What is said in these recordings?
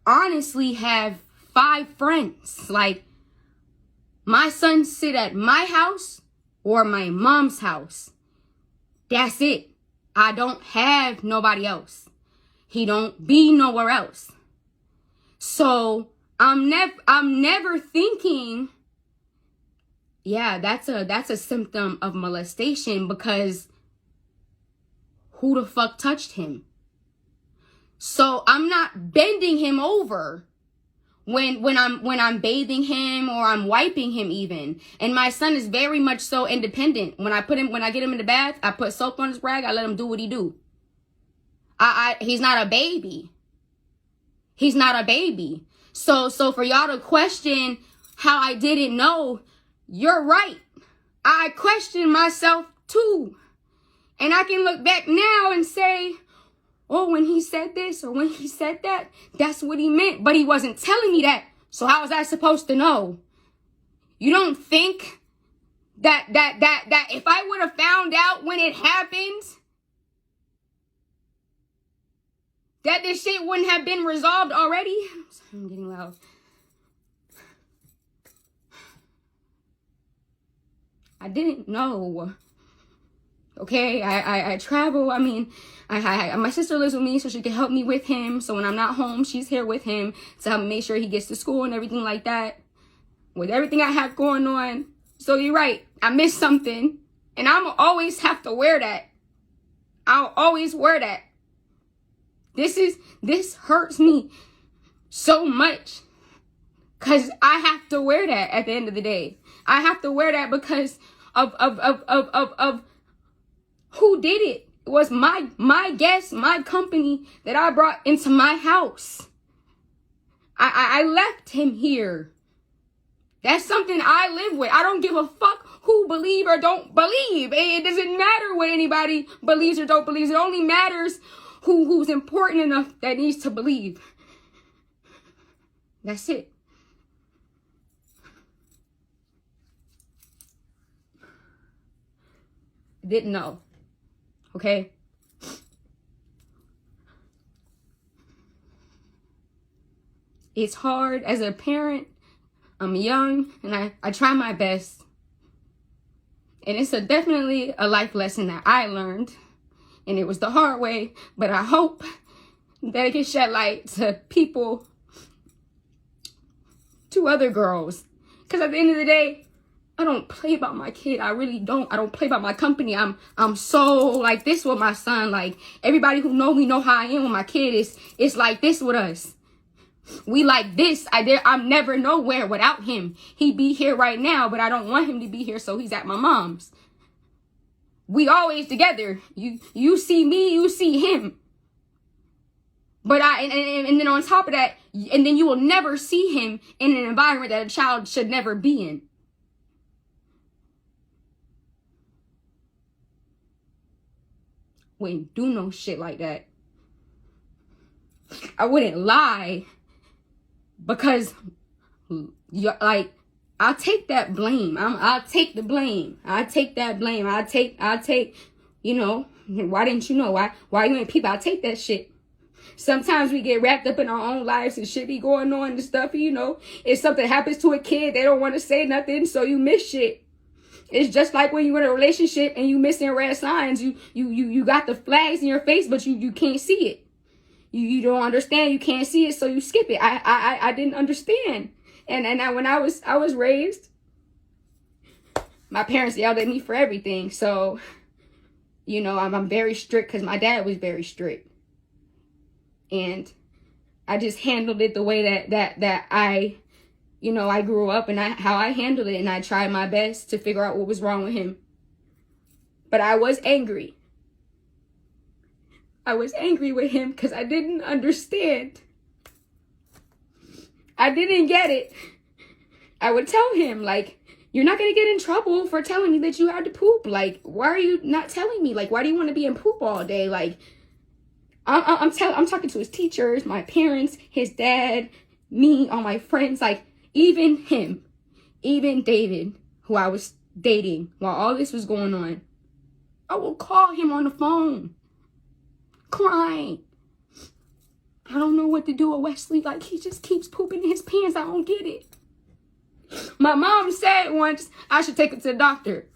honestly have 5 friends. Like, my son sit at my house or my mom's house. That's it. I don't have nobody else. He don't be nowhere else. So I'm never thinking, yeah, that's a symptom of molestation, because who the fuck touched him? So I'm not bending him over when I'm bathing him or I'm wiping him even. And my son is very much so independent. When I get him in the bath, I put soap on his rag, I let him do what he do. He's not a baby. He's not a baby. So for y'all to question how I didn't know, you're right. I questioned myself too. And I can look back now and say, oh, when he said this or when he said that, that's what he meant. But he wasn't telling me that. So how was I supposed to know? You don't think that if I would have found out when it happened, that this shit wouldn't have been resolved already? I'm getting loud. I didn't know. Okay, I travel. I mean, my sister lives with me, so she can help me with him. So when I'm not home, she's here with him to help me make sure he gets to school and everything like that. With everything I have going on. So you're right. I missed something. And I'ma always have to wear that. I'll always wear that. This hurts me so much. Because I have to wear that at the end of the day. I have to wear that because of who did it. It was my guest, my company that I brought into my house. I left him here. That's something I live with. I don't give a fuck who believe or don't believe. It doesn't matter what anybody believes or don't believe. It only matters who's important enough that needs to believe. That's it. Didn't know. Okay? It's hard as a parent. I'm young and I try my best. And it's definitely a life lesson that I learned. And it was the hard way. But I hope that it can shed light to people, to other girls. Because at the end of the day, I don't play about my kid. I really don't. I don't play about my company. I'm so like this with my son. Like, everybody who know me know how I am with my kid. It's like this with us. We like this. I'm never nowhere without him. He be here right now, but I don't want him to be here, so he's at my mom's. We always together. You see me, you see him. But and then on top of that, and then you will never see him in an environment that a child should never be in. Wouldn't do no shit like that. I wouldn't lie. Because, like, I'll take that blame. I'll take the blame. I'll take that blame. I'll take, you know, why didn't you know? Why you ain't people? I'll take that shit. Sometimes we get wrapped up in our own lives and shit be going on and stuff, you know. If something happens to a kid, they don't want to say nothing, so you miss shit. It's just like when you're in a relationship and you missing red signs. You got the flags in your face, but you can't see it. You don't understand. You can't see it, so you skip it. I didn't understand. And when I was raised, my parents yelled at me for everything. So, you know, I'm very strict because my dad was very strict. And I just handled it the way that I, you know, I grew up and how I handled it. And I tried my best to figure out what was wrong with him. But I was angry. I was angry with him because I didn't understand. I didn't get it. I would tell him, like, you're not going to get in trouble for telling me that you had to poop. Like, why are you not telling me? Like, why do you want to be in poop all day? Like, I'm talking to his teachers, my parents, his dad, me, all my friends, like, even him, even David, who I was dating while all this was going on. I will call him on the phone. Crying. I don't know what to do with Wesley. Like, he just keeps pooping in his pants. I don't get it. My mom said once I should take him to the doctor.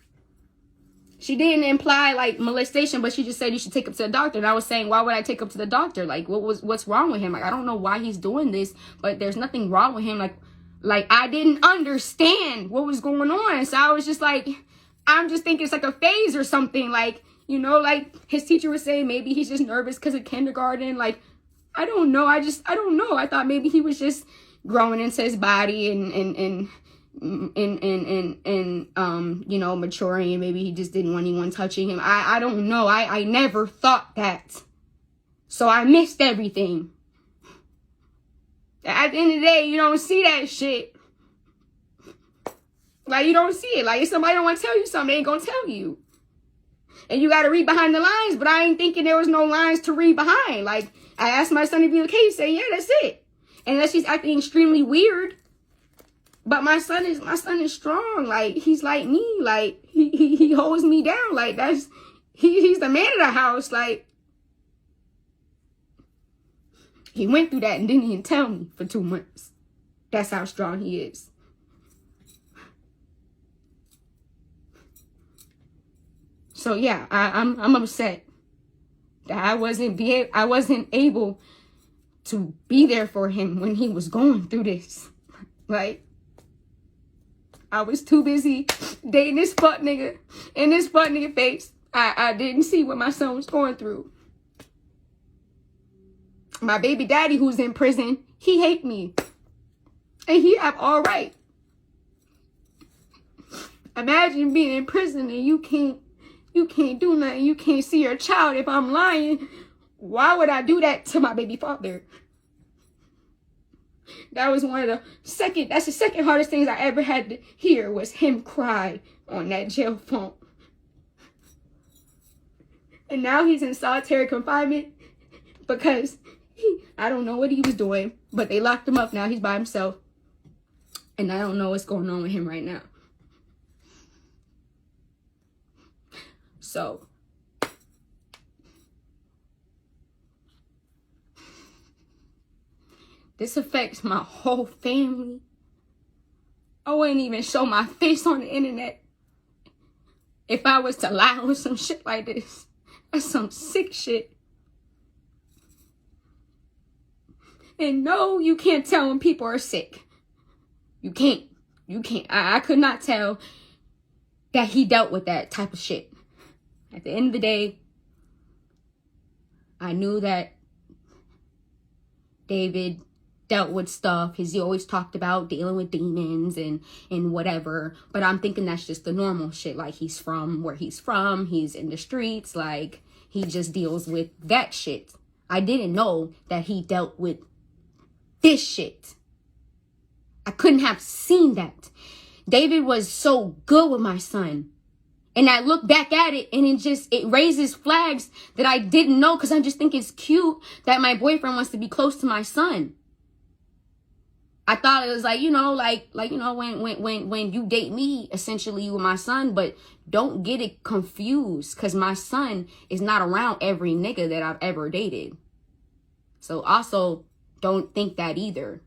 She didn't imply like molestation, but she just said you should take him to the doctor. And I was saying, why would I take him to the doctor? Like, what's wrong with him? Like, I don't know why he's doing this, but there's nothing wrong with him. Like I didn't understand what was going on. So I was just like, I'm just thinking it's like a phase or something. Like, you know, like his teacher was saying maybe he's just nervous because of kindergarten. Like, I don't know. I don't know. I thought maybe he was just growing into his body and you know, maturing, and maybe he just didn't want anyone touching him. I don't know. I never thought that. So I missed everything. At the end of the day, you don't see that shit. Like, you don't see it. Like, if somebody don't want to tell you something, they ain't gonna tell you. And you gotta read behind the lines, but I ain't thinking there was no lines to read behind. Like, I asked my son to be okay, he said, yeah, that's it. Unless he's acting extremely weird. But my son is strong. Like, he's like me. Like, he holds me down. Like, he's the man of the house. Like, he went through that and didn't even tell me for 2 months. That's how strong he is. So yeah, I'm upset that I wasn't able to be there for him when he was going through this. Like, I was too busy dating this fuck nigga in this fuck nigga face. I didn't see what my son was going through. My baby daddy, who's in prison, he hate me. And he have all right. Imagine being in prison and you can't do nothing. You can't see your child. If I'm lying, why would I do that to my baby father? That was that's the second hardest things I ever had to hear, was him cry on that jail phone. And now he's in solitary confinement because I don't know what he was doing, but they locked him up now. He's by himself. And I don't know what's going on with him right now. So, this affects my whole family. I wouldn't even show my face on the internet if I was to lie on some shit like this. That's some sick shit. And no, you can't tell when people are sick. You can't. I could not tell that he dealt with that type of shit. At the end of the day, I knew that David dealt with stuff. He always talked about dealing with demons and whatever. But I'm thinking that's just the normal shit. Like, he's from where he's from. He's in the streets. Like, he just deals with that shit. I didn't know that he dealt with this shit. I couldn't have seen that. David was so good with my son. And I look back at it and it raises flags that I didn't know, because I just think it's cute that my boyfriend wants to be close to my son. I thought it was like, you know, like you know, when you date me, essentially you with my son, but don't get it confused, because my son is not around every nigga that I've ever dated. So also don't think that either.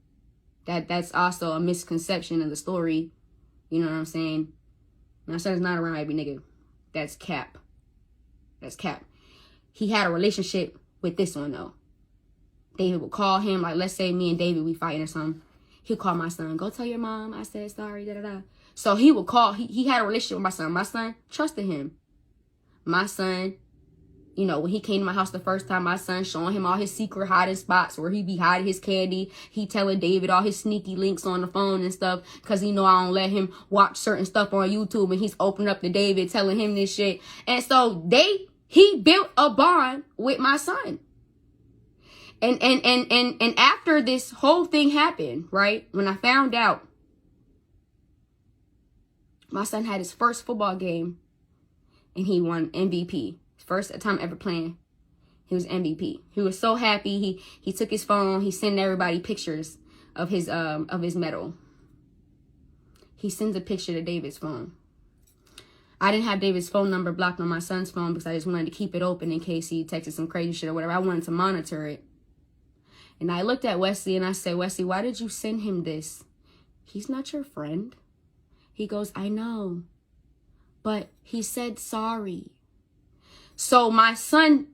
That's also a misconception of the story. You know what I'm saying? My son's not around every nigga. That's cap. That's cap. He had a relationship with this one, though. David would call him, like, let's say me and David, we fighting or something. He'll call my son, go tell your mom I said sorry, da-da-da. So he would call, he had a relationship with my son. My son trusted him. My son, you know, when he came to my house the first time, my son showing him all his secret hiding spots where he be hiding his candy. He telling David all his sneaky links on the phone and stuff, because he know I don't let him watch certain stuff on YouTube, and he's opening up to David, telling him this shit. And so he built a bond with my son. And after this whole thing happened, right, when I found out, my son had his first football game and he won MVP. First time ever playing. He was MVP. He was so happy. He took his phone. He sent everybody pictures of his medal. He sends a picture to David's phone. I didn't have David's phone number blocked on my son's phone because I just wanted to keep it open in case he texted some crazy shit or whatever. I wanted to monitor it. And I looked at Wesley and I said, Wesley, why did you send him this? He's not your friend. He goes, I know, but he said sorry. So my son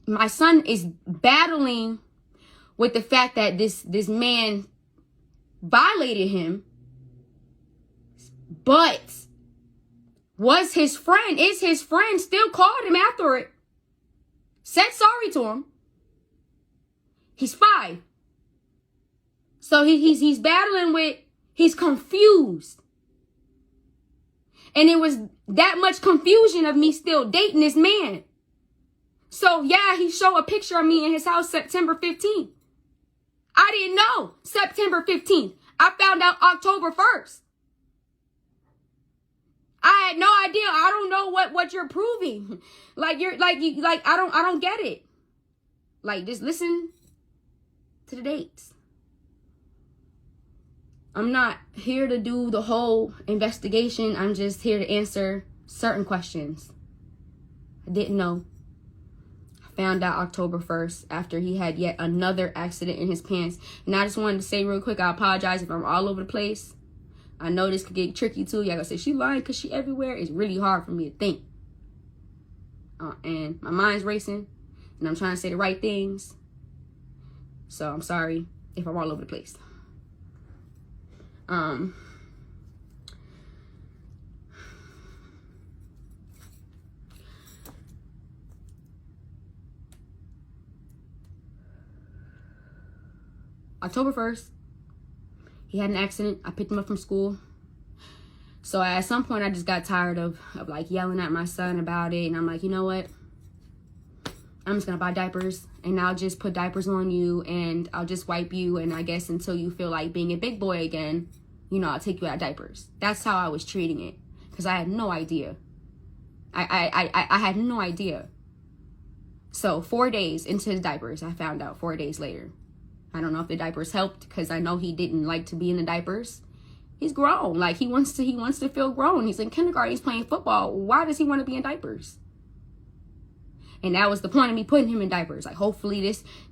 is battling with the fact that this man violated him, but is his friend, still called him after it, said sorry to him. He's 5. So he's battling with, he's confused. And it was that much confusion of me still dating this man. So yeah, he showed a picture of me in his house September 15th. I didn't know September 15th. I found out October 1st. I had no idea. I don't know what you're proving. I don't get it. Like, just listen to the dates. I'm not here to do the whole investigation. I'm just here to answer certain questions. I didn't know. I found out October 1st after he had yet another accident in his pants. And I just wanted to say real quick, I apologize if I'm all over the place. I know this could get tricky too. Y'all gonna say she lying because she everywhere. It's really hard for me to think. And my mind's racing. And I'm trying to say the right things. So I'm sorry if I'm all over the place. October 1st, he had an accident. I picked him up from school. So at some point, I just got tired of like yelling at my son about it. And I'm like, you know what? I'm just going to buy diapers and I'll just put diapers on you and I'll just wipe you. And I guess until you feel like being a big boy again, you know, I'll take you out of diapers. That's how I was treating it because I had no idea. I had no idea. So 4 days into his diapers, I found out 4 days later. I don't know if the diapers helped because I know he didn't like to be in the diapers. He's grown. Like, he wants to feel grown. He's in kindergarten. He's playing football. Why does he want to be in diapers? And that was the point of me putting him in diapers. Like, hopefully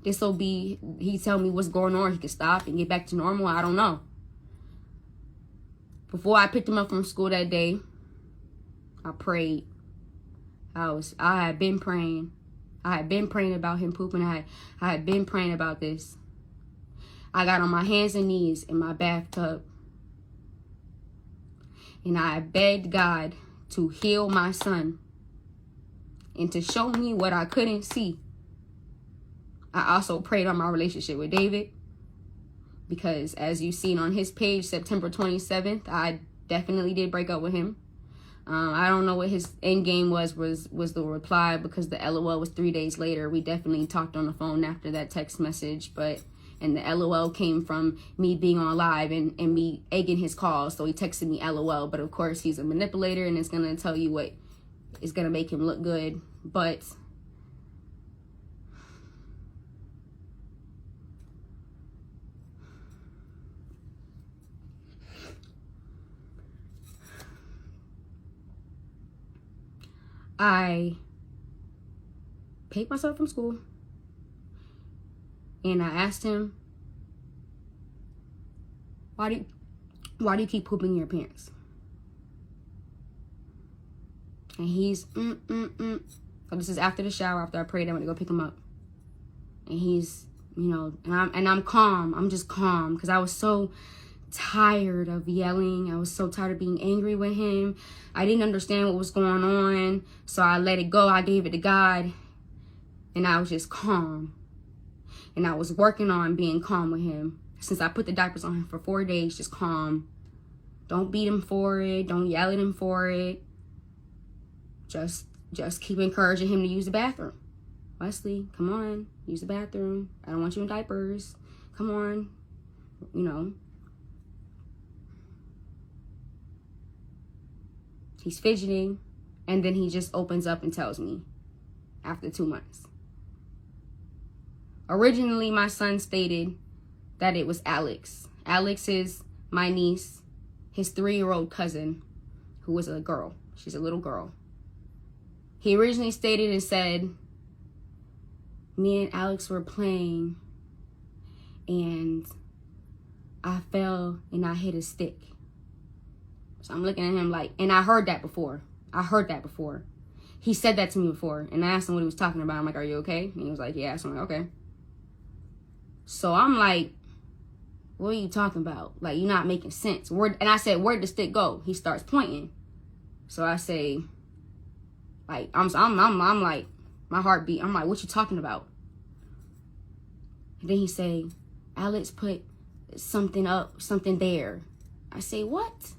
this will be, he tell me what's going on. He can stop and get back to normal. I don't know. Before I picked him up from school that day, I prayed. I had been praying. I had been praying about him pooping. I had been praying about this. I got on my hands and knees in my bathtub. And I begged God to heal my son and to show me what I couldn't see. I also prayed on my relationship with David because, as you've seen on his page, September 27th, I definitely did break up with him. I don't know what his end game was the reply because the LOL was 3 days later. We definitely talked on the phone after that text message, and the LOL came from me being on live and me egging his calls. So he texted me LOL, but of course he's a manipulator and it's going to tell you what is going to make him look good. But I picked myself from school and I asked him, why do you keep pooping in your pants? And he's, So this is after the shower, after I prayed, I went to go pick him up. And he's, you know, and I'm calm. I'm just calm because I was so tired of yelling. I was so tired of being angry with him. I didn't understand what was going on. So I let it go. I gave it to God. And I was just calm. And I was working on being calm with him. Since I put the diapers on him for 4 days, just calm. Don't beat him for it. Don't yell at him for it. Just keep encouraging him to use the bathroom. Wesley, come on. Use the bathroom. I don't want you in diapers. Come on. You know. He's fidgeting. And then he just opens up and tells me after 2 months. Originally, my son stated that it was Alex. Alex is my niece, his 3-year-old cousin, who was a girl. She's a little girl. He originally stated and said, me and Alex were playing, and I fell and I hit a stick. So I'm looking at him like, and I heard that before. He said that to me before, and I asked him what he was talking about. I'm like, are you okay? And he was like, yeah. So I'm like, okay. So I'm like, what are you talking about? Like, you're not making sense. And I said, where'd the stick go? He starts pointing. So I say, like, I'm like, my heartbeat. I'm like, what you talking about? And then he say, Alex put something up, something there. I say, what?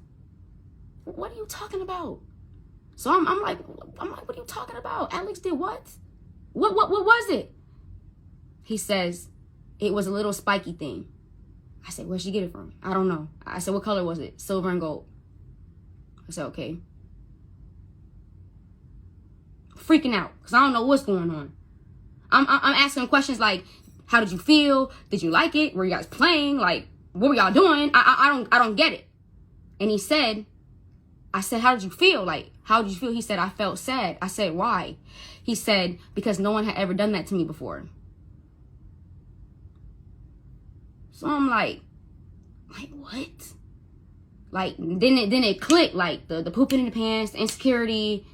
What are you talking about? So I'm like, what are you talking about? Alex did what? What was it? He says, it was a little spiky thing. I said, where'd she get it from? I don't know. I said, what color was it? Silver and gold. I said, okay. Freaking out because I don't know what's going on. I'm asking questions like, how did you feel? Did you like it? Were you guys playing? Like, what were y'all doing? I don't get it. And he said, I said, how did you feel? Like, how did you feel? He said, I felt sad. I said, why? He said, because no one had ever done that to me before. So I'm like what? Like, then it clicked, like the pooping in the pants, the insecurity.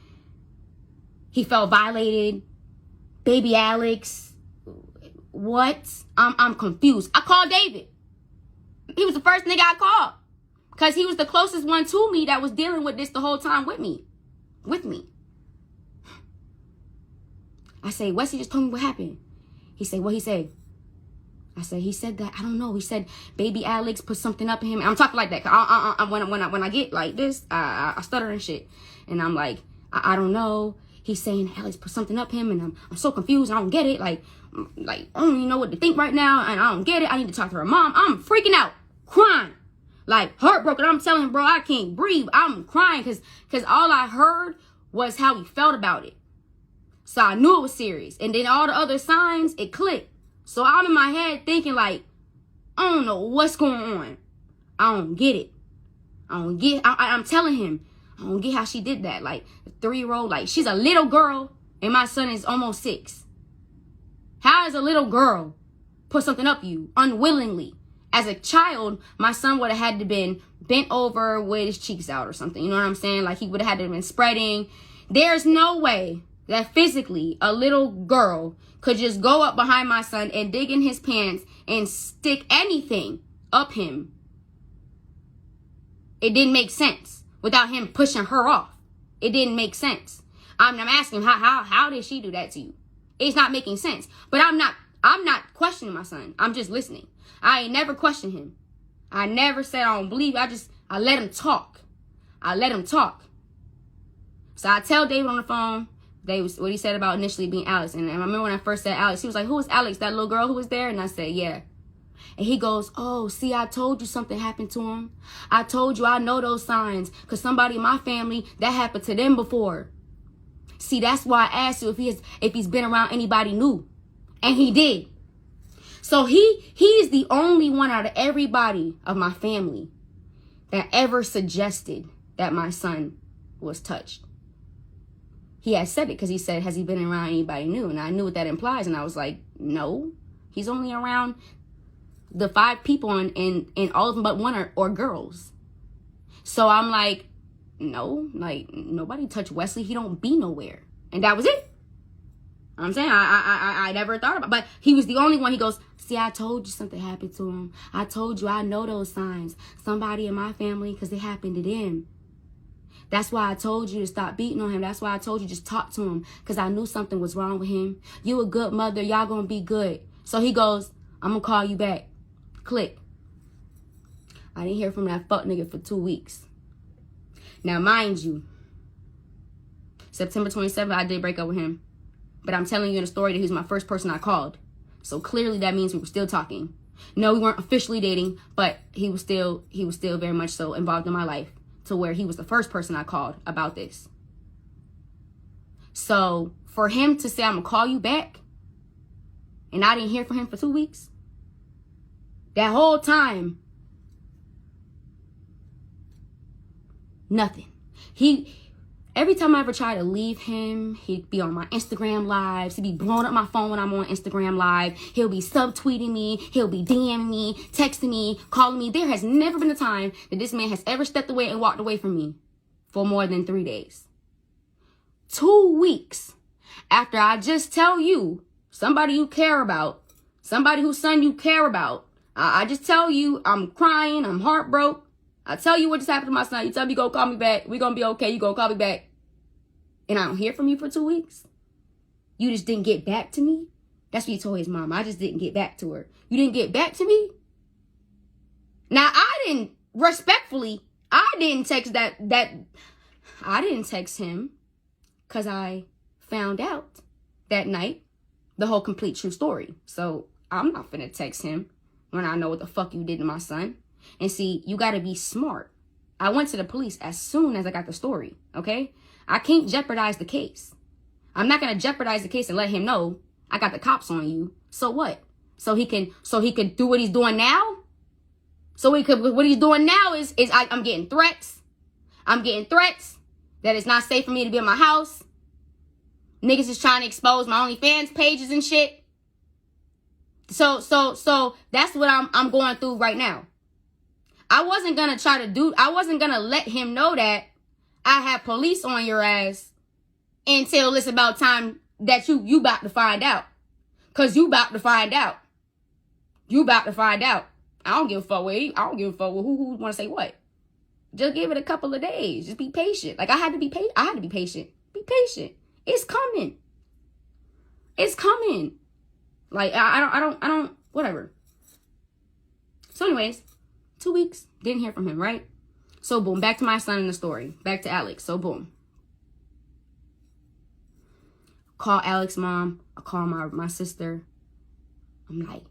He felt violated. Baby Alex. What? I'm confused. I called David. He was the first nigga I called. Because he was the closest one to me that was dealing with this the whole time with me. I say, Wesley just told me what happened. He said, what he say? I said, he said that, I don't know. He said, baby Alex put something up in him. I'm talking like that. When I get like this, I stutter and shit. And I'm like, I don't know. He's saying Alex put something up him, and I'm so confused. I don't get it. Like, I don't even know what to think right now, and I don't get it. I need to talk to her mom. I'm freaking out, crying, like heartbroken. I'm telling him, bro, I can't breathe. I'm crying because all I heard was how he felt about it. So I knew it was serious. And then all the other signs, it clicked. So I'm in my head thinking like, I don't know what's going on. I don't get it. I'm telling him, I don't get how she did that. Like, a 3-year-old, like, she's a little girl, and my son is almost 6. How does a little girl put something up you unwillingly? As a child, my son would have had to been bent over with his cheeks out or something. You know what I'm saying? Like, he would have had to have been spreading. There's no way that physically a little girl could just go up behind my son and dig in his pants and stick anything up him. It didn't make sense without him pushing her off. It didn't make sense. I'm asking him, how did she do that to you? It's not making sense. But I'm not questioning my son. I'm just listening. I ain't never questioned him. I never said I don't believe. I let him talk. So I tell David on the phone, what he said about initially being Alex. And I remember when I first said Alex, he was like, who was Alex? That little girl who was there? And I said, yeah. And he goes, oh, see, I told you something happened to him. I told you I know those signs because somebody in my family, that happened to them before. See, that's why I asked you if he's been around anybody new. And he did. So he's the only one out of everybody of my family that ever suggested that my son was touched. He had said it because he said, has he been around anybody new? And I knew what that implies. And I was like, no, he's only around the 5 people and all of them but one are girls. So I'm like, no, like nobody touched Wesley. He don't be nowhere. And that was it. I'm saying I never thought about it. But he was the only one. He goes, see, I told you something happened to him. I told you I know those signs. Somebody in my family because it happened to them. That's why I told you to stop beating on him. That's why I told you just talk to him because I knew something was wrong with him. You a good mother. Y'all gonna be good. So he goes, I'm gonna call you back. Click. I didn't hear from that fuck nigga for 2 weeks. Now, mind you, September 27th, I did break up with him. But I'm telling you in a story that he was my first person I called. So clearly that means we were still talking. No, we weren't officially dating, but he was still very much so involved in my life to where he was the first person I called about this. So for him to say, I'm gonna call you back, and I didn't hear from him for 2 weeks, that whole time, nothing. Every time I ever try to leave him, he'd be on my Instagram lives. He'd be blowing up my phone when I'm on Instagram live. He'll be subtweeting me. He'll be DMing me, texting me, calling me. There has never been a time that this man has ever stepped away and walked away from me for more than 3 days. 2 weeks after I just tell you, somebody you care about, somebody whose son you care about, I just tell you I'm crying, I'm heartbroken. I tell you what just happened to my son. You tell me, go call me back. We're going to be okay. You go call me back. And I don't hear from you for 2 weeks. You just didn't get back to me. That's what he told his mom. I just didn't get back to her. You didn't get back to me? Now, respectfully, I didn't text I didn't text him because I found out that night the whole complete true story. So I'm not finna text him when I know what the fuck you did to my son. And see, you gotta be smart. I went to the police as soon as I got the story, okay? I can't jeopardize the case. I'm not gonna jeopardize the case and let him know I got the cops on you. So what? So he can do what he's doing now? What he's doing now is I'm getting threats. I'm getting threats that it's not safe for me to be in my house. Niggas is trying to expose my OnlyFans pages and shit. So that's what I'm going through right now. I wasn't gonna let him know that I have police on your ass until it's about time that you about to find out. Cause you about to find out. You about to find out. I don't give a fuck who wanna say what. Just give it a couple of days. Just be patient. Like I had to be patient. Be patient. It's coming. It's coming. Like I don't whatever. So anyways, 2 weeks, didn't hear from him, right? So boom, back to my son in the story. Back to Alex. So boom. Call Alex's mom. I call my sister. I'm like,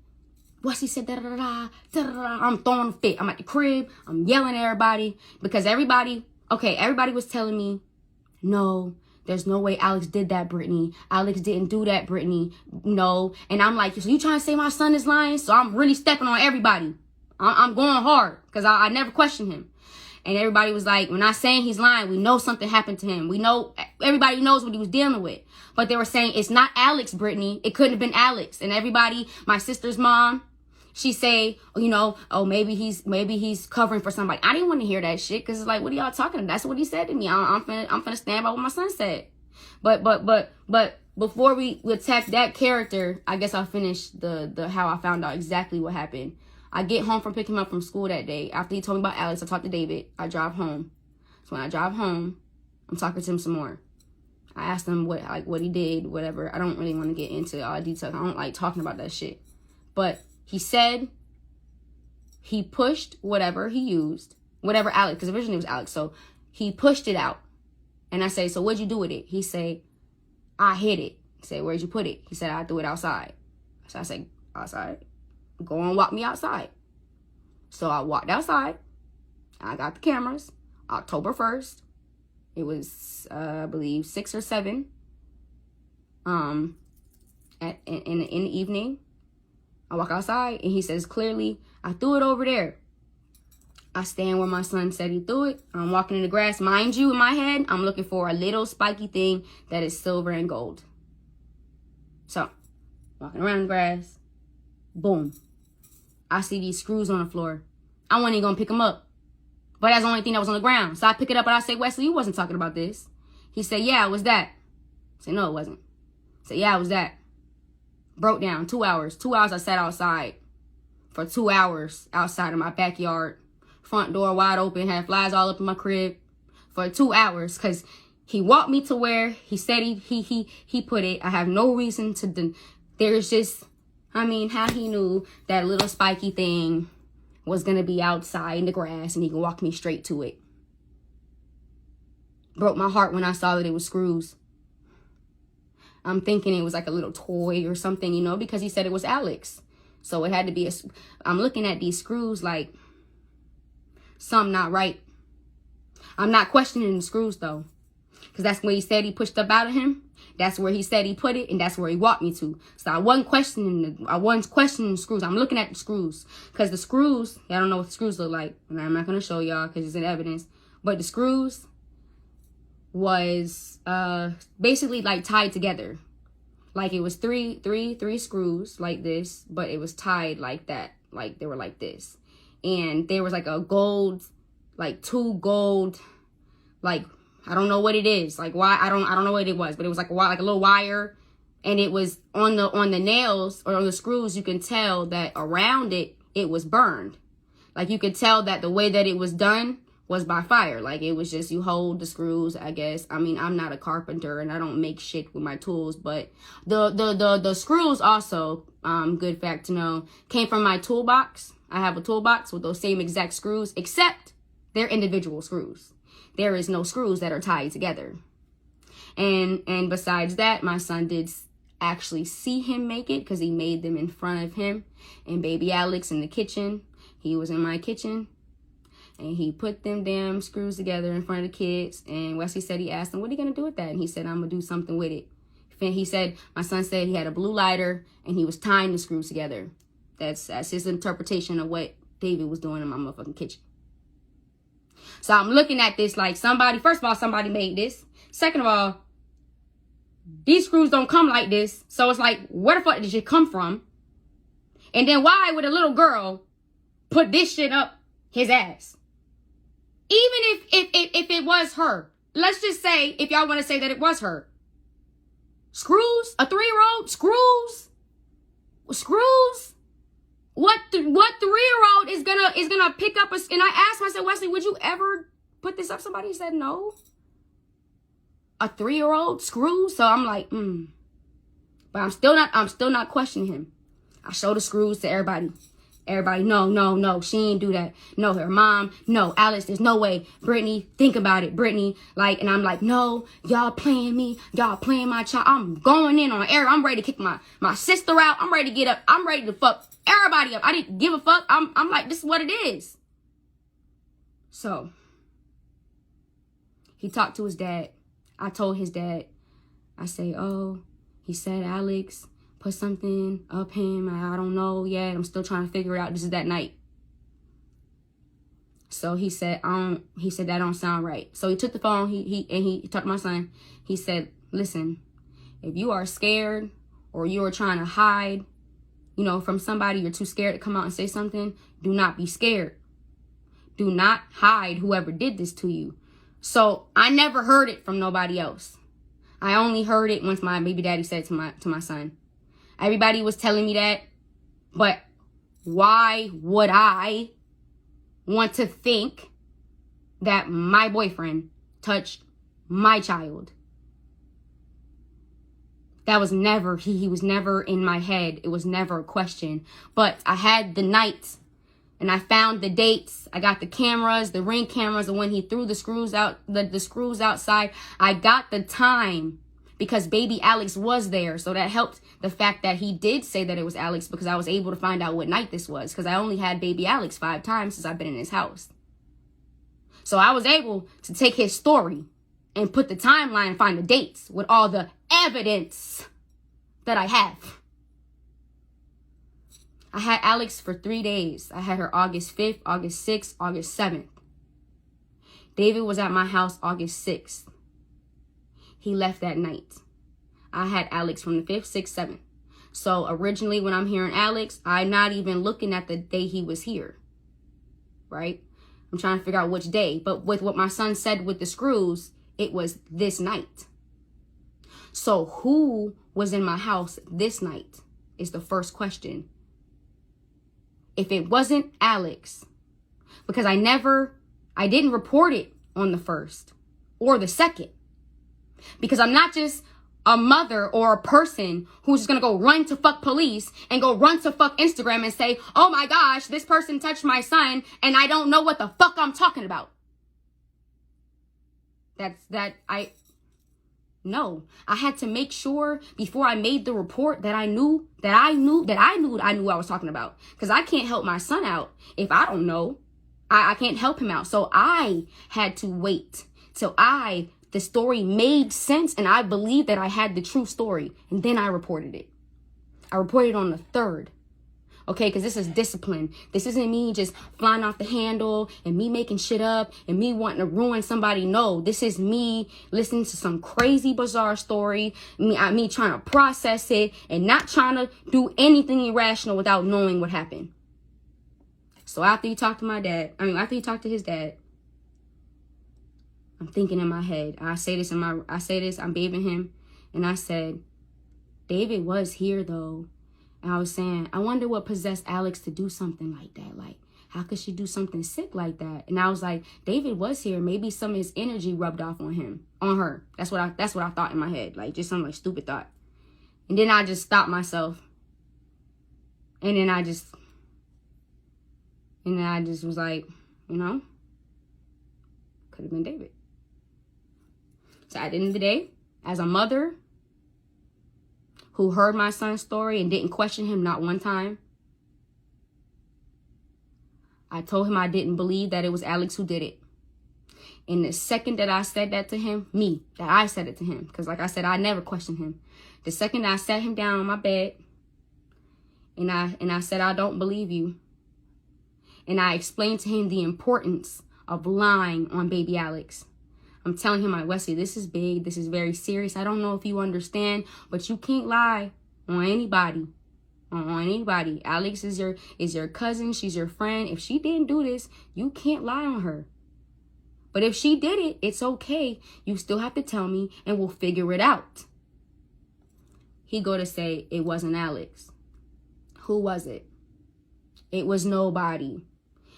what's he said? Da da da da da da. I'm throwing a fit. I'm at the crib. I'm yelling at everybody because everybody was telling me, no, there's no way Alex did that, Brittany. Alex didn't do that, Brittany. No. And I'm like, so you trying to say my son is lying? So I'm really stepping on everybody. I'm going hard because I never questioned him. And everybody was like, we're not saying he's lying. We know something happened to him. We know, everybody knows what he was dealing with. But they were saying, it's not Alex, Brittany. It couldn't have been Alex. And everybody, my sister's mom, she say, maybe he's covering for somebody. I didn't want to hear that shit because it's like, what are y'all talking about? That's what he said to me. I'm finna stand by what my son said. But before we attack that character, I guess I'll finish the how I found out exactly what happened. I get home from picking him up from school that day. After he told me about Alex, I talked to David. I drive home. So when I drive home, I'm talking to him some more. I asked him what he did, whatever. I don't really want to get into all the details. I don't like talking about that shit. But he said he pushed whatever he used, whatever Alex, because originally it was Alex. So he pushed it out. And I say, so what'd you do with it? He say, I hid it. I say, where'd you put it? He said, I threw it outside. So I say, outside? Go and walk me outside. So I walked outside. I got the cameras. October 1st. It was, I believe, 6 or 7. In the evening. I walk outside and he says clearly, I threw it over there. I stand where my son said he threw it. I'm walking in the grass. Mind you, in my head, I'm looking for a little spiky thing that is silver and gold. So, walking around the grass. Boom. I see these screws on the floor. I wasn't even going to pick them up. But that's the only thing that was on the ground. So I pick it up and I say, Wesley, you wasn't talking about this. He said, yeah, it was that. I said, no, it wasn't. I said, yeah, it was that. Broke down. 2 hours. 2 hours I sat outside. For 2 hours outside of my backyard. Front door wide open. Had flies all up in my crib. For 2 hours. Because he walked me to where he said he put it. I have no reason to... There's just... how he knew that little spiky thing was going to be outside in the grass and he could walk me straight to it. Broke my heart when I saw that it was screws. I'm thinking it was like a little toy or something, because he said it was Alex. So it had to be I'm looking at these screws like something not right. I'm not questioning the screws though. Because that's where he said he pushed up out of him. That's where he said he put it, and that's where he walked me to. So I wasn't questioning the screws. I'm looking at the screws. Because the screws, I don't know what the screws look like. And I'm not going to show y'all because it's in evidence. But the screws, was basically like tied together. Like it was three screws like this, but it was tied like that. Like they were like this. And there was like a gold, like 2 gold, like, I don't know what it is. Like why, I don't know what it was, but it was like a little wire. And it was on the nails or on the screws, you can tell that around it, it was burned. Like you could tell that the way that it was done was by fire. Like it was just, you hold the screws, I guess. I mean, I'm not a carpenter and I don't make shit with my tools, but the screws also, good fact to know, came from my toolbox. I have a toolbox with those same exact screws, except they're individual screws. There is no screws that are tied together. And besides that, my son did actually see him make it because he made them in front of him and baby Alex in the kitchen. He was in my kitchen and he put them damn screws together in front of the kids. And Wesley said, he asked him, what are you going to do with that? And he said, I'm going to do something with it. He said, my son said he had a blue lighter and he was tying the screws together. That's his interpretation of what David was doing in my motherfucking kitchen. So I'm looking at this like somebody, first of all, somebody made this. Second of all, these screws don't come like this. So it's like, where the fuck did it come from? And then why would a little girl put this shit up his ass? Even if it was her. Let's just say, if y'all want to say that it was her. Screws? A 3-year-old? Screws? Screws? What 3-year-old is gonna pick up and I asked him, I said, Wesley, would you ever put this up? Somebody said no. A 3-year-old screws? So I'm like, But I'm still not questioning him. I show the screws to everybody. Everybody, no, she ain't do that. No, her mom, no, Alice, there's no way. Brittany, think about it, Brittany. Like, and I'm like, no, y'all playing me. Y'all playing my child. I'm going in on air. I'm ready to kick my sister out. I'm ready to get up. I'm ready to fuck everybody up. I didn't give a fuck. I'm like, this is what it is. So, he talked to his dad. I told his dad, I say, oh, he said, Alex, put something up him. I don't know yet. I'm still trying to figure it out. This is that night. So he said, that don't sound right. So he took the phone. He talked to my son. He said, listen, if you are scared or you are trying to hide, from somebody, you're too scared to come out and say something, do not be scared. Do not hide whoever did this to you. So I never heard it from nobody else. I only heard it once my baby daddy said to my son. Everybody was telling me that, but why would I want to think that my boyfriend touched my child? That was never, he was never in my head. It was never a question. But I had the night and I found the dates. I got the cameras, the Ring cameras, and when he threw the screws out, the screws outside, I got the time because baby Alex was there. So that helped the fact that he did say that it was Alex because I was able to find out what night this was because I only had baby Alex 5 times since I've been in his house. So I was able to take his story and put the timeline and find the dates with all the evidence that I have. I had Alex for 3 days. I had her August 5th, August 6th, August 7th. David was at my house August 6th. He left that night. I had Alex from the 5th, 6th, 7th. So originally when I'm hearing Alex, I'm not even looking at the day he was here. Right? I'm trying to figure out which day. But with what my son said with the screws, it was this night. So who was in my house this night is the first question. If it wasn't Alex, because I didn't report it on the 1st or the 2nd, because I'm not just a mother or a person who's just going to go run to fuck police and go run to fuck Instagram and say, oh my gosh, this person touched my son and I don't know what the fuck I'm talking about. No, I had to make sure before I made the report that I knew what I was talking about. Because I can't help my son out if I don't know. I can't help him out. So I had to wait till the story made sense and I believed that I had the true story. And then I reported it. I reported on the 3rd. Okay, because this is discipline. This isn't me just flying off the handle and me making shit up and me wanting to ruin somebody. No, this is me listening to some crazy, bizarre story. Me trying to process it and not trying to do anything irrational without knowing what happened. So after he talked to his dad, I'm thinking in my head. I say this, I'm babying him. And I said, David was here though. And I was saying, I wonder what possessed Alex to do something like that. Like, how could she do something sick like that? And I was like, David was here. Maybe some of his energy rubbed off on her. That's what I thought in my head. Like, just some like stupid thought. And then I just stopped myself. And then I just was like, you know, could have been David. So at the end of the day, as a mother who heard my son's story and didn't question him not one time, I told him I didn't believe that it was Alex who did it. And the second that I said that to him, I said it to him, because like I said, I never questioned him. The second I sat him down on my bed and I said, I don't believe you. And I explained to him the importance of lying on baby Alex. I'm telling him, like, Wesley, this is big. This is very serious. I don't know if you understand, but you can't lie on anybody. On anybody. Alex is your cousin. She's your friend. If she didn't do this, you can't lie on her. But if she did it, it's okay. You still have to tell me and we'll figure it out. He go to say it wasn't Alex. Who was it? It was nobody.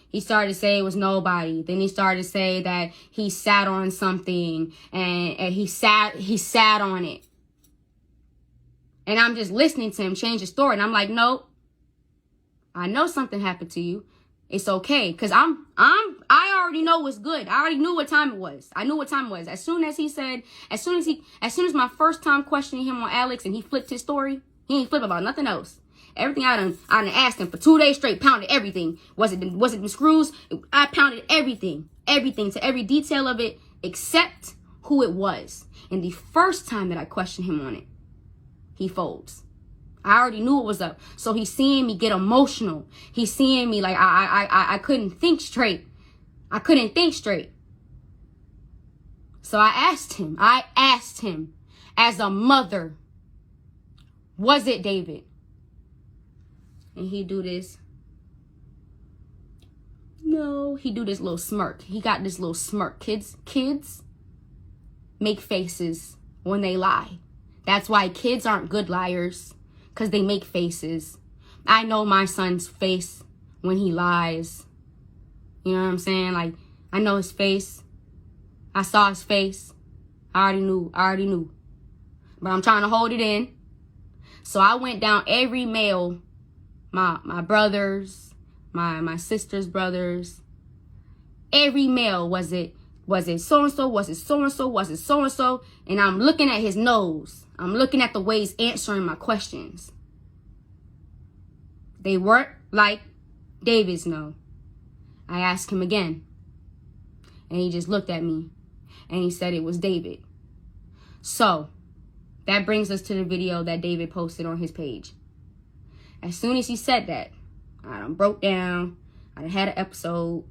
He started to say it was nobody. Then he started to say that he sat on something and he sat on it. And I'm just listening to him change the story. And I'm like, nope. I know something happened to you. It's okay. Because I already know what's good. I already knew what time it was. I knew what time it was. As soon as my first time questioning him on Alex and he flipped his story, he ain't flip about nothing else. Everything I done asked him for 2 days straight, pounded everything. Was it the screws? I pounded everything to every detail of it, except who it was. And the first time that I questioned him on it, he folds. I already knew it was up. So he's seeing me get emotional. He's seeing me like I couldn't think straight. I couldn't think straight. So I asked him as a mother, was it David? And he do this. No, he do this little smirk. He got this little smirk. Kids make faces when they lie. That's why kids aren't good liars, because they make faces. I know my son's face when he lies. You know what I'm saying? Like, I know his face. I saw his face. I already knew. But I'm trying to hold it in. So I went down every male, my brothers, my sister's brothers, every male. Was it so-and-so? Was it so-and-so? Was it so-and-so? And I'm looking at his nose. I'm looking at the way he's answering my questions. They weren't like David's, no. I asked him again. And he just looked at me. And he said it was David. So, that brings us to the video that David posted on his page. As soon as he said that, I done broke down. I done had an episode.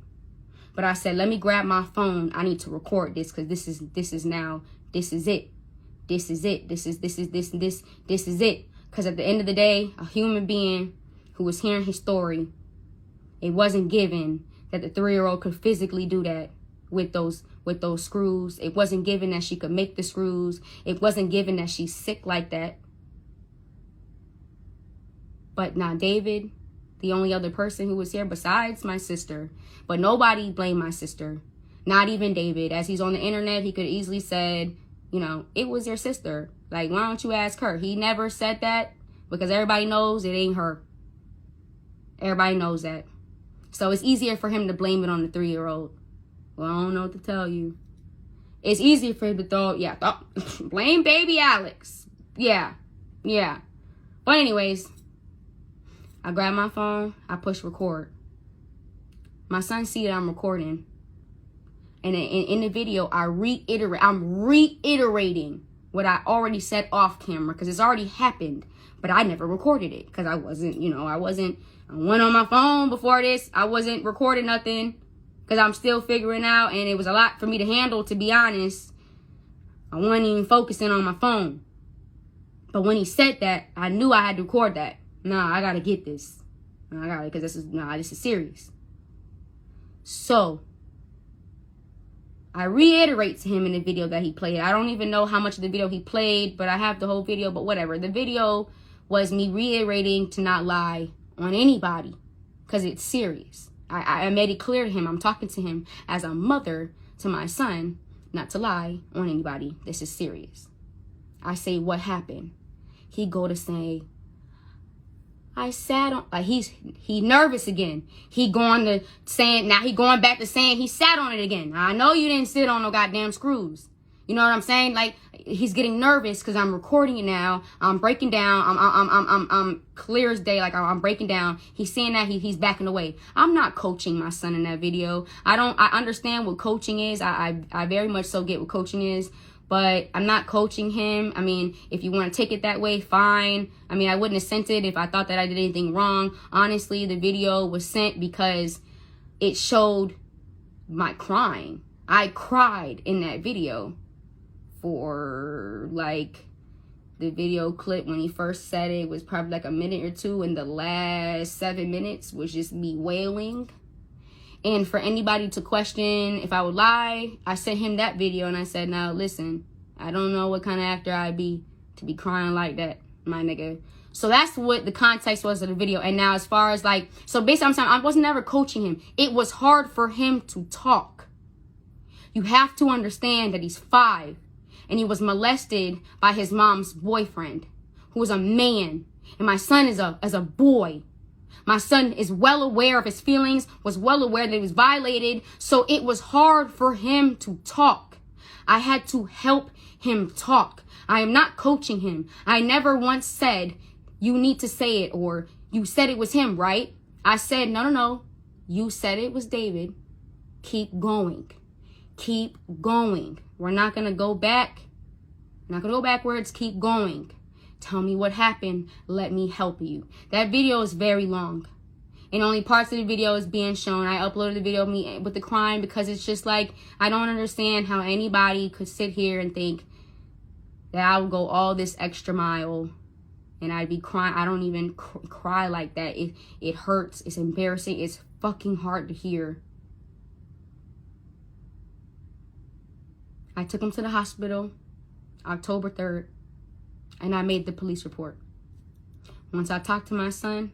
But I said, let me grab my phone. I need to record this because this is it. This is it. This is it. Because at the end of the day, a human being who was hearing his story, it wasn't given that the 3-year-old could physically do that with those screws. It wasn't given that she could make the screws. It wasn't given that she's sick like that. But now David, the only other person who was here besides my sister, but nobody blamed my sister, not even David. As he's on the internet, he could easily said, you know, it was your sister. Like, why don't you ask her? He never said that because everybody knows it ain't her. Everybody knows that. So it's easier for him to blame it on the 3-year-old. Well, I don't know what to tell you. It's easier for him to blame baby Alex. Yeah. But anyways, I grab my phone, I push record. My son see that I'm recording. And in the video, I'm reiterating what I already said off camera, because it's already happened, but I never recorded it because I wasn't, I went on my phone before this. I wasn't recording nothing because I'm still figuring out, and it was a lot for me to handle, to be honest. I wasn't even focusing on my phone. But when he said that, I knew I had to record that. Nah, I gotta get this. I got it, because this is serious. So I reiterate to him in the video that he played. I don't even know how much of the video he played, but I have the whole video, but whatever. The video was me reiterating to not lie on anybody, because it's serious. I made it clear to him. I'm talking to him as a mother to my son, not to lie on anybody. This is serious. I say, what happened? He go to say, I sat on, he nervous again. He going back to saying he sat on it again. I know you didn't sit on no goddamn screws. You know what I'm saying? Like, he's getting nervous because I'm recording it now. I'm breaking down. I'm clear as day. Like, I'm breaking down. He's saying that he's backing away. I'm not coaching my son in that video. I understand what coaching is. I very much so get what coaching is. But I'm not coaching him. I mean, if you want to take it that way, fine. I mean, I wouldn't have sent it if I thought that I did anything wrong. Honestly, the video was sent because it showed my crying. I cried in that video for, like, the video clip when he first said it was probably like a minute or two, and the last 7 minutes was just me wailing. And for anybody to question if I would lie, I sent him that video and I said, now listen, I don't know what kind of actor I'd be to be crying like that, my nigga. So that's what the context was of the video. And now as far as like, so basically I'm saying I was never coaching him. It was hard for him to talk. You have to understand that he's 5 and he was molested by his mom's boyfriend, who was a man. And my son is a boy. My son is well aware of his feelings, was well aware that he was violated. So it was hard for him to talk. I had to help him talk. I am not coaching him. I never once said, you need to say it, or you said it was him, right? I said, no. You said it was David. Keep going. Keep going. We're not going to go back. We're not going to go backwards. Keep going. Tell me what happened. Let me help you. That video is very long. And only parts of the video is being shown. I uploaded the video of me with the crying because it's just like, I don't understand how anybody could sit here and think that I would go all this extra mile and I'd be crying. I don't even cry like that. It hurts. It's embarrassing. It's fucking hard to hear. I took him to the hospital October 3rd. And I made the police report. Once I talked to my son,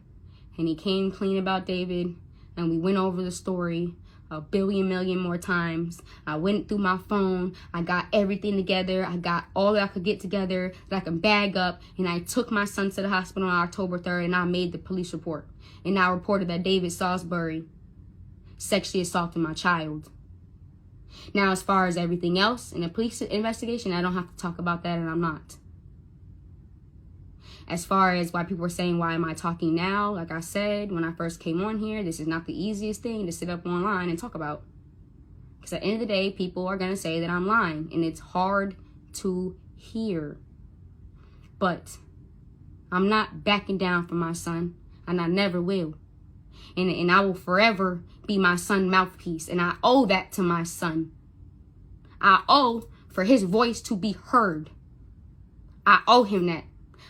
and he came clean about David, and we went over the story a million more times. I went through my phone. I got everything together. I got all that I could get together that I could bag up. And I took my son to the hospital on October 3rd, and I made the police report. And I reported that David Salisbury sexually assaulted my child. Now, as far as everything else in the police investigation, I don't have to talk about that, and I'm not. As far as why people were saying, why am I talking now? Like I said, when I first came on here, this is not the easiest thing to sit up online and talk about. Because at the end of the day, people are going to say that I'm lying. And it's hard to hear. But I'm not backing down for my son. And I never will. And I will forever be my son's mouthpiece. And I owe that to my son. I owe for his voice to be heard. I owe him that.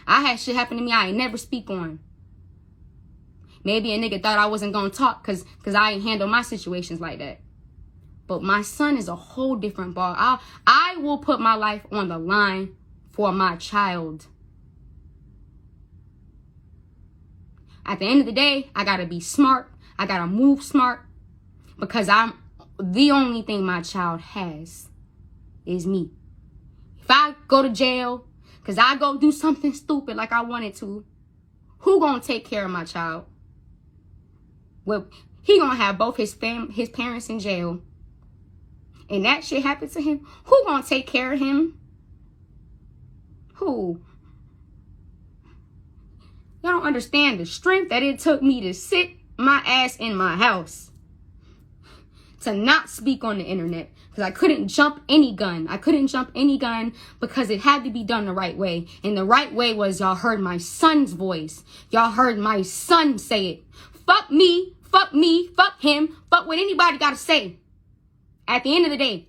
I had shit happen to me I ain't never speak on. Maybe a nigga thought I wasn't gonna talk because I ain't handle my situations like that. But my son is a whole different ball. I will put my life on the line for my child. At the end of the day, I gotta be smart. I gotta move smart. Because the only thing my child has is me. If I go to jail, because I go do something stupid like I wanted to, who gonna take care of my child? Well, he gonna have both his parents in jail. And that shit happened to him. Who gonna take care of him? Who? Y'all don't understand the strength that it took me to sit my ass in my house. to not speak on the internet because I couldn't jump any gun. I couldn't jump any gun because it had to be done the right way. And the right way was y'all heard my son's voice. Y'all heard my son say it. Fuck me, fuck him, fuck what anybody got to say. At the end of the day.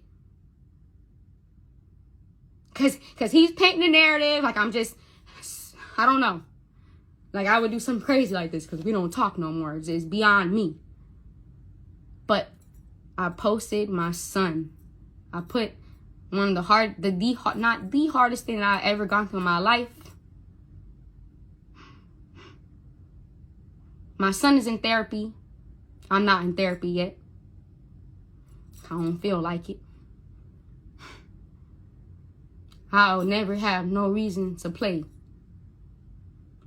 Because he's painting a narrative like I'm just, I don't know. Like I would do something crazy like this because we don't talk no more. It's beyond me. But I posted my son. I put one of the not the hardest thing that I ever gone through in my life. My son is in therapy. I'm not in therapy yet. I don't feel like it. I'll never have no reason to play.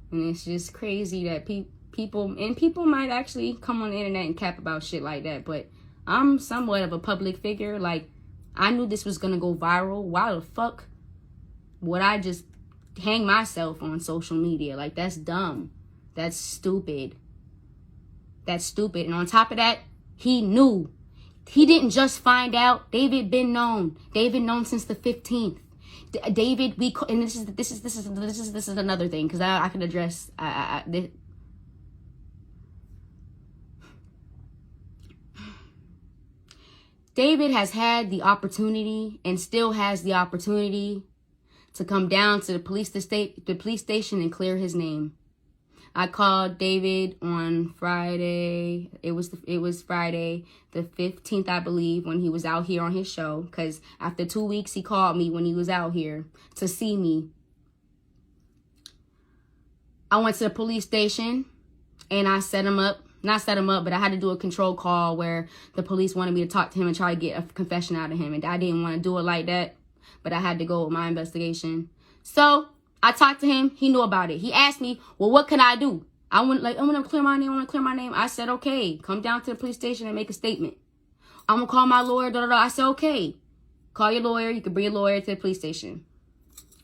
And it's just crazy that people might actually come on the internet and cap about shit like that. But I'm somewhat of a public figure. Like, I knew this was going to go viral. Why the fuck would I just hang myself on social media? Like, that's dumb. That's stupid. That's stupid. And on top of that, he knew. He didn't just find out. David been known. David known since the 15th. David, and this is another thing because I can address this. David has had the opportunity and still has the opportunity to come down to the police station and clear his name. I called David on Friday. It was Friday the 15th, I believe, when he was out here on his show. Because after 2 weeks, he called me when he was out here to see me. I went to the police station and I set him up. Not set him up, but I had to do a control call where the police wanted me to talk to him and try to get a confession out of him. And I didn't want to do it like that, but I had to go with my investigation. So I talked to him. He knew about it. He asked me, well, what can I do? I want to clear my name. I said, okay, come down to the police station and make a statement. I'm going to call my lawyer. I said, okay, call your lawyer. You can bring your lawyer to the police station.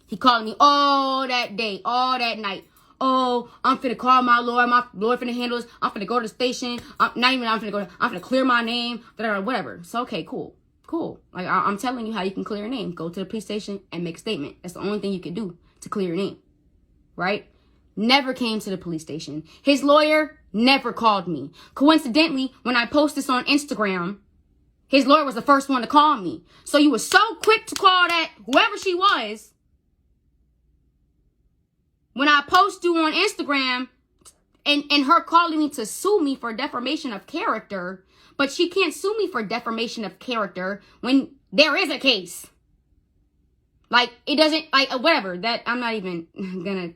He called me all that day, all that night. Oh, I'm finna call my lawyer. My lawyer finna handle this. I'm finna go to the station. I'm finna clear my name. Whatever. So, okay, cool. Like, I'm telling you how you can clear your name. Go to the police station and make a statement. That's the only thing you can do to clear your name, right? Never came to the police station. His lawyer never called me. Coincidentally, when I post this on Instagram, his lawyer was the first one to call me. So you were so quick to call that whoever she was. When I post you on Instagram and her calling me to sue me for defamation of character, but she can't sue me for defamation of character when there is a case. Like, it doesn't, like, whatever, that, I'm not even gonna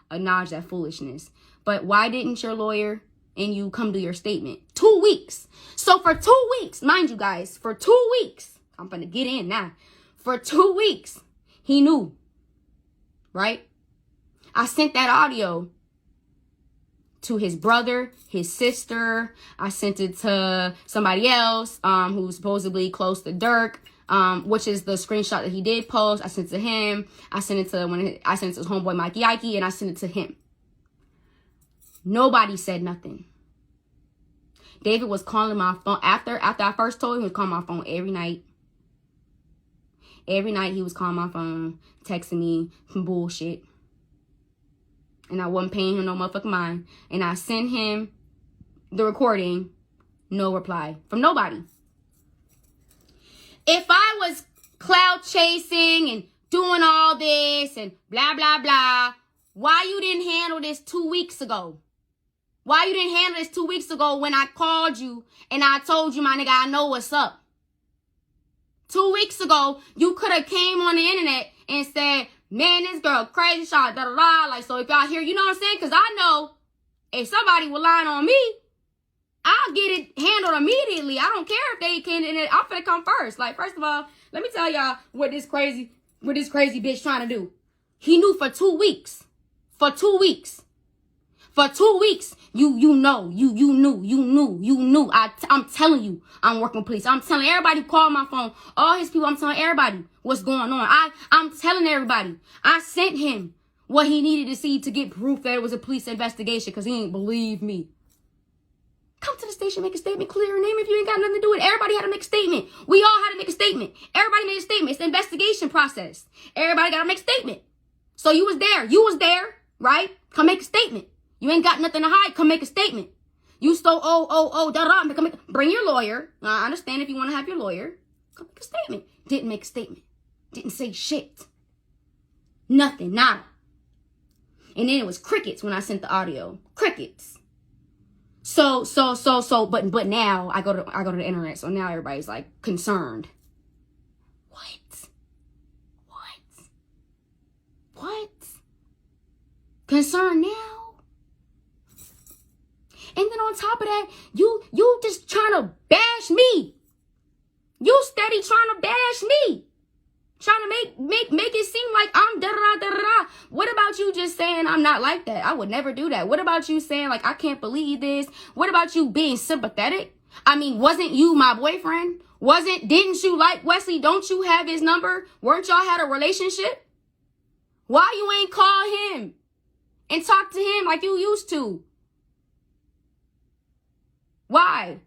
acknowledge that foolishness. But why didn't your lawyer and you come do your statement? 2 weeks. So for 2 weeks, mind you guys, for 2 weeks, I'm gonna get in now. For 2 weeks, he knew, right? I sent that audio to his brother, his sister. I sent it to somebody else who's supposedly close to Dirk. Which is the screenshot that he did post. I sent it to him. I sent it to his homeboy Mikey Ike, and I sent it to him. Nobody said nothing. David was calling my phone after I first told him. He was calling my phone every night. Every night he was calling my phone, texting me some bullshit, and I wasn't paying him no motherfucking mind. And I sent him the recording, no reply from nobody. If I was cloud chasing and doing all this and blah, blah, blah, why you didn't handle this 2 weeks ago? Why you didn't handle this 2 weeks ago when I called you and I told you, my nigga, I know what's up? 2 weeks ago, you could have came on the internet and said, man, this girl crazy shot, da da da. Like, so if y'all hear, you know what I'm saying? Because I know if somebody will lie on me, I'll get it handled immediately. I don't care if they can, and I'm finna come first. Like, first of all, let me tell y'all what this crazy bitch trying to do. He knew for 2 weeks. For 2 weeks. For 2 weeks, you knew. I'm telling you, I'm working with police. I'm telling everybody who called my phone, all his people, I'm telling everybody what's going on. I'm telling everybody. I sent him what he needed to see to get proof that it was a police investigation because he didn't believe me. Come to the station, make a statement, clear your name if you ain't got nothing to do with it. Everybody had to make a statement. We all had to make a statement. Everybody made a statement. It's the investigation process. Everybody got to make a statement. So you was there. You was there, right? Come make a statement. You ain't got nothing to hide. Come make a statement. You stole, bring your lawyer. I understand if you want to have your lawyer. Come make a statement. Didn't make a statement. Didn't say shit. Nothing, nada. And then it was crickets when I sent the audio. Crickets. But now I go to the internet, so now everybody's like concerned. What? Concerned now? And then on top of that, you just trying to bash me. You steady trying to bash me. Trying to make it seem like I'm da-da-da-da-da. What about you just saying I'm not like that? I would never do that. What about you saying like I can't believe this? What about you being sympathetic? I mean, wasn't you my boyfriend? Didn't you like Wesley? Don't you have his number? Weren't y'all had a relationship? Why you ain't call him and talk to him like you used to? Why?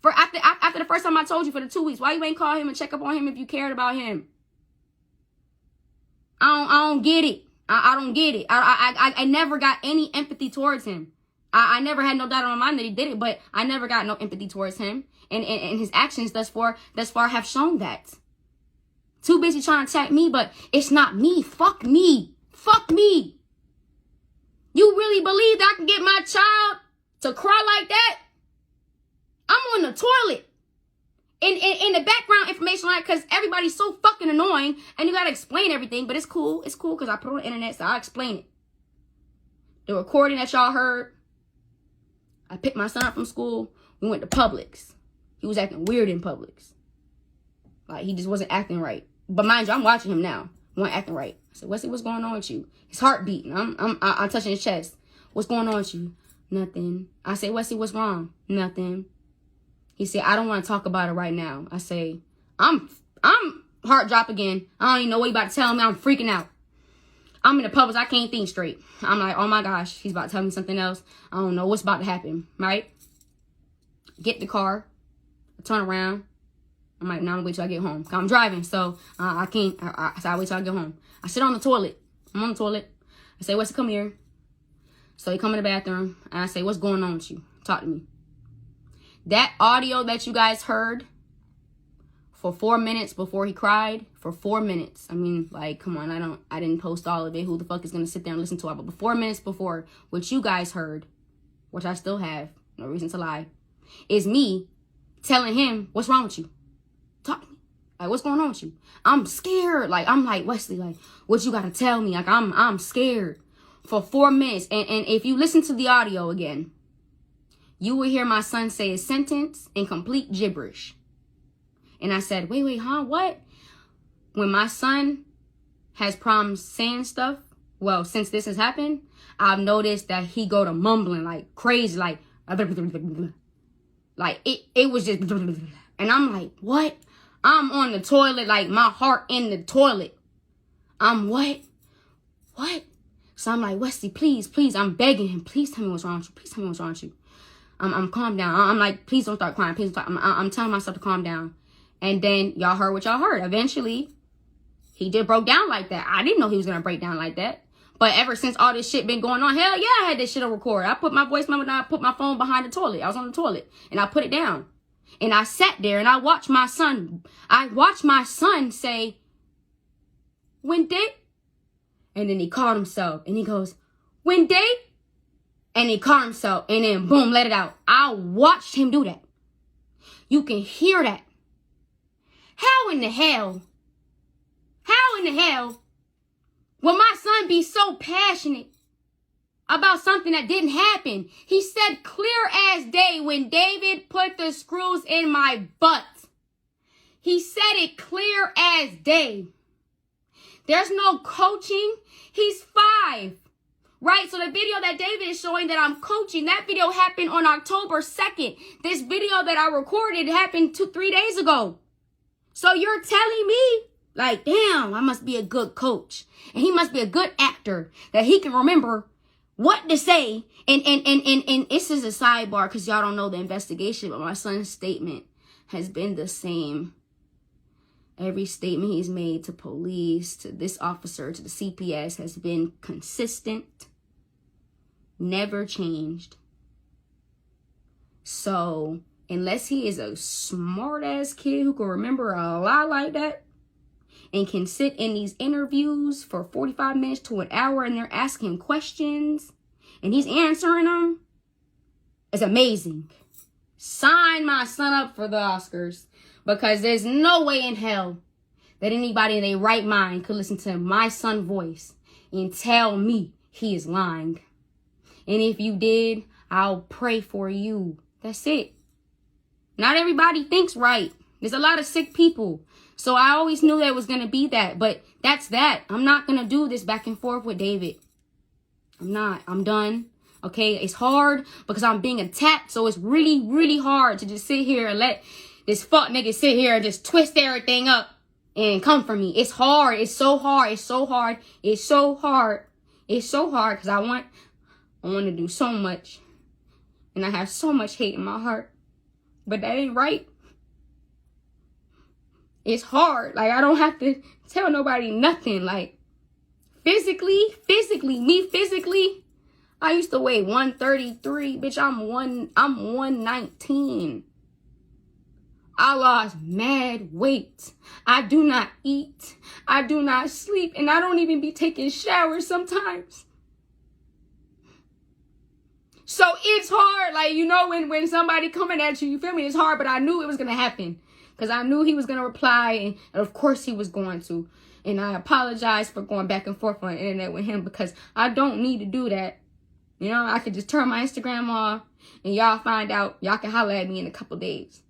For after the first time I told you for the 2 weeks, why you ain't call him and check up on him if you cared about him? I don't get it. I don't get it. I never got any empathy towards him. I never had no doubt in my mind that he did it, but I never got no empathy towards him. And his actions thus far have shown that. Too busy trying to attack me, but it's not me. Fuck me. Fuck me. You really believe that I can get my child to cry like that? I'm on the toilet. In the background information line, because everybody's so fucking annoying and you gotta explain everything, but it's cool. It's cool because I put it on the internet, so I'll explain it. The recording that y'all heard, I picked my son up from school. We went to Publix. He was acting weird in Publix. Like, he just wasn't acting right. But mind you, I'm watching him now. He wasn't acting right. I said, Wesley, what's going on with you? His heart beating. I'm touching his chest. What's going on with you? Nothing. I say, Wesley, what's wrong? Nothing. He said, I don't want to talk about it right now. I say, I'm heart drop again. I don't even know what he about to tell me. I'm freaking out. I'm in the Publix. I can't think straight. I'm like, oh my gosh, he's about to tell me something else. I don't know what's about to happen, right? Get the car. I turn around. I'm like, now I'm wait till I get home. I'm driving, so I can't. So I wait till I get home. I sit on the toilet. I'm on the toilet. I say, Wesley, come here. So he come in the bathroom, and I say, what's going on with you? Talk to me. That audio that you guys heard for 4 minutes before he cried, for 4 minutes. I mean, like, come on, I didn't post all of it. Who the fuck is going to sit there and listen to it? But 4 minutes before what you guys heard, which I still have, no reason to lie, is me telling him, what's wrong with you? Talk to me. Like, what's going on with you? I'm scared. Like, I'm like, Wesley, like, what you got to tell me? Like, I'm scared for 4 minutes. And if you listen to the audio again, you will hear my son say a sentence in complete gibberish. And I said, wait, huh? What? When my son has problems saying stuff, well, since this has happened, I've noticed that he go to mumbling like crazy, like it was just, and I'm like, what? I'm on the toilet, like my heart in the toilet. I'm what? So I'm like, Wesley, please, I'm begging him. Please tell me what's wrong with you. Please tell me what's wrong with you. I'm calm down. I'm like, please don't start crying. Please don't start. I'm telling myself to calm down. And then y'all heard what y'all heard. Eventually, he did broke down like that. I didn't know he was going to break down like that. But ever since all this shit been going on, hell yeah, I had this shit on record. I put my voice memo down. I put my phone behind the toilet. I was on the toilet. And I put it down. And I sat there and I watched my son. Say, Wendy? And then he caught himself. And he goes, Wendy? And he caught himself, and then boom, let it out. I watched him do that. You can hear that. How in the hell will my son be so passionate about something that didn't happen? He said clear as day when David put the screws in my butt. He said it clear as day. There's no coaching. He's 5. Right, so the video that David is showing that I'm coaching, that video happened on October 2nd. This video that I recorded happened 2-3 days ago. So you're telling me, like, damn, I must be a good coach. And he must be a good actor that he can remember what to say. And this is a sidebar because y'all don't know the investigation, but my son's statement has been the same. Every statement he's made to police, to this officer, to the CPS has been consistent, never changed. So unless he is a smart ass kid who can remember a lot like that and can sit in these interviews for 45 minutes to an hour and they're asking questions and he's answering them, it's amazing. Sign my son up for the Oscars. Because there's no way in hell that anybody in their right mind could listen to my son's voice and tell me he is lying. And if you did, I'll pray for you. That's it. Not everybody thinks right. There's a lot of sick people. So I always knew there was going to be that. But that's that. I'm not going to do this back and forth with David. I'm not. I'm done. Okay? It's hard because I'm being attacked. So it's really, really hard to just sit here and let this fuck nigga sit here and just twist everything up and come for me. It's hard. It's so hard. It's so hard. It's so hard. It's so hard because I want to do so much. And I have so much hate in my heart. But that ain't right. It's hard. Like, I don't have to tell nobody nothing. Like, physically, I used to weigh 133. Bitch, I'm 119. I lost mad weight. I do not eat. I do not sleep. And I don't even be taking showers sometimes. So it's hard. Like, you know, when somebody coming at you, you feel me? It's hard, but I knew it was going to happen. Because I knew he was going to reply. And of course he was going to. And I apologize for going back and forth on the internet with him. Because I don't need to do that. You know, I could just turn my Instagram off. And y'all find out. Y'all can holler at me in a couple days.